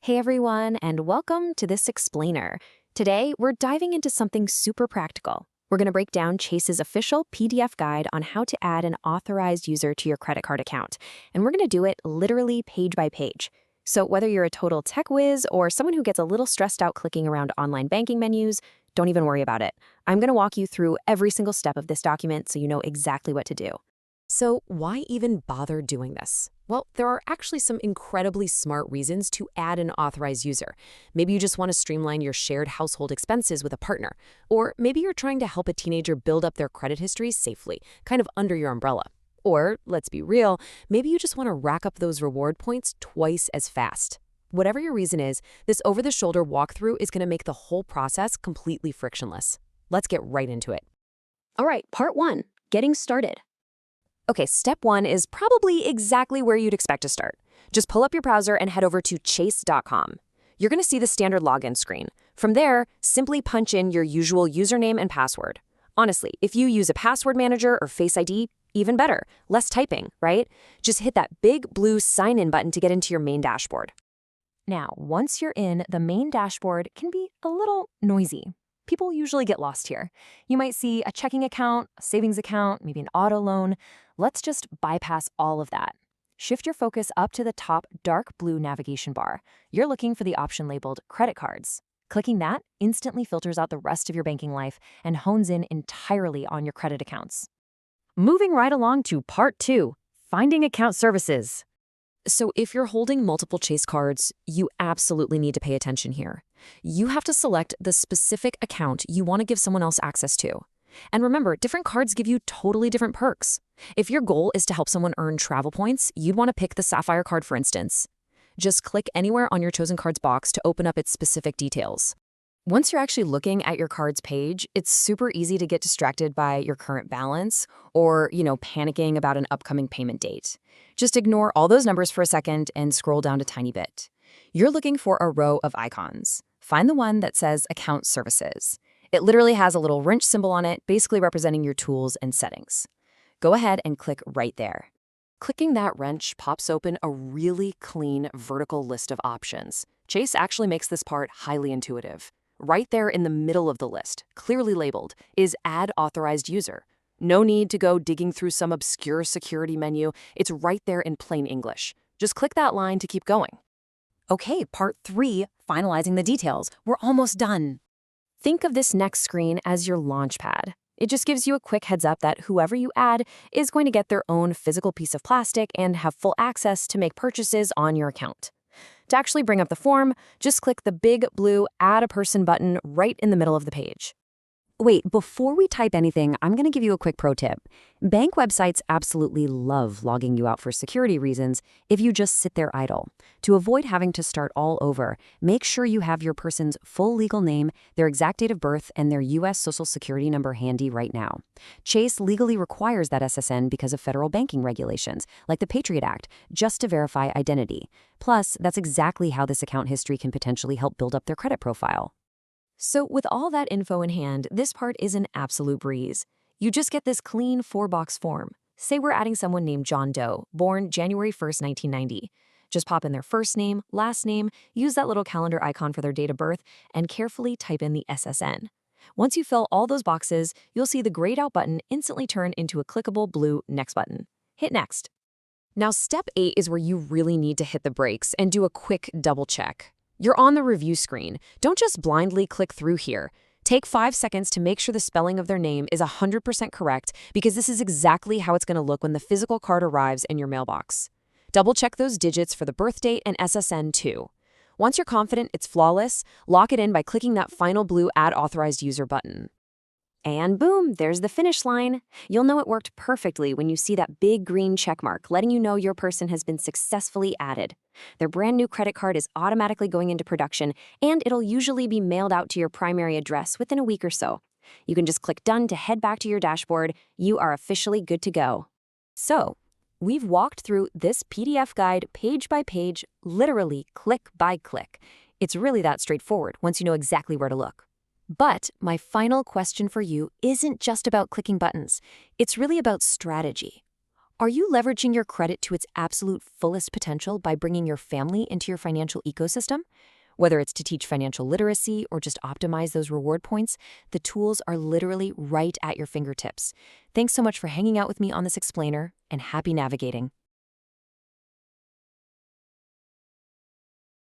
Hey everyone, and welcome to this explainer. Today, we're diving into something super practical. We're going to break down Chase's official PDF guide on how to add an authorized user to your credit card account. And we're going to do it literally page by page. So whether you're a total tech whiz or someone who gets a little stressed out clicking around online banking menus, don't even worry about it. I'm going to walk you through every single step of this document so you know exactly what to do. So why even bother doing this? Well, there are actually some incredibly smart reasons to add an authorized user. Maybe you just want to streamline your shared household expenses with a partner. Or maybe you're trying to help a teenager build up their credit history safely, kind of under your umbrella. Or, let's be real, maybe you just want to rack up those reward points twice as fast. Whatever your reason is, this over-the-shoulder walkthrough is going to make the whole process completely frictionless. Let's get right into it. All right, part one, getting started. Okay, step one is probably exactly where you'd expect to start. Just pull up your browser and head over to chase.com. You're going to see the standard login screen. From there, simply punch in your usual username and password. Honestly, if you use a password manager or Face ID, even better. Less typing, right? Just hit that big blue sign in button to get into your main dashboard. Now, once you're in, the main dashboard can be a little noisy. People usually get lost here. You might see a checking account, a savings account, maybe an auto loan. Let's just bypass all of that. Shift your focus up to the top dark blue navigation bar. You're looking for the option labeled Credit Cards. Clicking that instantly filters out the rest of your banking life and hones in entirely on your credit accounts. Moving right along to part two, finding account services. So if you're holding multiple Chase cards, you absolutely need to pay attention here. You have to select the specific account you want to give someone else access to. And remember, different cards give you totally different perks. If your goal is to help someone earn travel points, you'd want to pick the Sapphire card, for instance. Just click anywhere on your chosen card's box to open up its specific details. Once you're actually looking at your card's page, it's super easy to get distracted by your current balance or, panicking about an upcoming payment date. Just ignore all those numbers for a second and scroll down a tiny bit. You're looking for a row of icons. Find the one that says Account Services. It literally has a little wrench symbol on it, basically representing your tools and settings. Go ahead and click right there. Clicking that wrench pops open a really clean vertical list of options. Chase actually makes this part highly intuitive. Right there in the middle of the list, clearly labeled, is Add Authorized User. No need to go digging through some obscure security menu. It's right there in plain English. Just click that line to keep going. Okay, part three, finalizing the details. We're almost done. Think of this next screen as your launch pad. It just gives you a quick heads up that whoever you add is going to get their own physical piece of plastic and have full access to make purchases on your account. To actually bring up the form, just click the big blue Add a Person button right in the middle of the page. Wait, before we type anything, I'm going to give you a quick pro tip. Bank websites absolutely love logging you out for security reasons if you just sit there idle. To avoid having to start all over, make sure you have your person's full legal name, their exact date of birth, and their U.S. Social Security number handy right now. Chase legally requires that SSN because of federal banking regulations, like the Patriot Act, just to verify identity. Plus, that's exactly how this account history can potentially help build up their credit profile. So with all that info in hand, this part is an absolute breeze. You just get this clean 4-box form. Say we're adding someone named John Doe, born January 1st, 1990. Just pop in their first name, last name, use that little calendar icon for their date of birth, and carefully type in the SSN. Once you fill all those boxes, you'll see the grayed out button instantly turn into a clickable blue Next button. Hit Next. Now, step 8 is where you really need to hit the brakes and do a quick double check. You're on the review screen. Don't just blindly click through here. Take 5 seconds to make sure the spelling of their name is 100% correct, because this is exactly how it's going to look when the physical card arrives in your mailbox. Double check those digits for the birth date and SSN too. Once you're confident it's flawless, lock it in by clicking that final blue Add Authorized User button. And boom, there's the finish line. You'll know it worked perfectly when you see that big green check mark letting you know your person has been successfully added. Their brand new credit card is automatically going into production, and it'll usually be mailed out to your primary address within a week or so. You can just click Done to head back to your dashboard. You are officially good to go. So, we've walked through this PDF guide page by page, literally click by click. It's really that straightforward once you know exactly where to look. But my final question for you isn't just about clicking buttons. It's really about strategy. Are you leveraging your credit to its absolute fullest potential by bringing your family into your financial ecosystem? Whether it's to teach financial literacy or just optimize those reward points, the tools are literally right at your fingertips. Thanks so much for hanging out with me on this explainer, and happy navigating.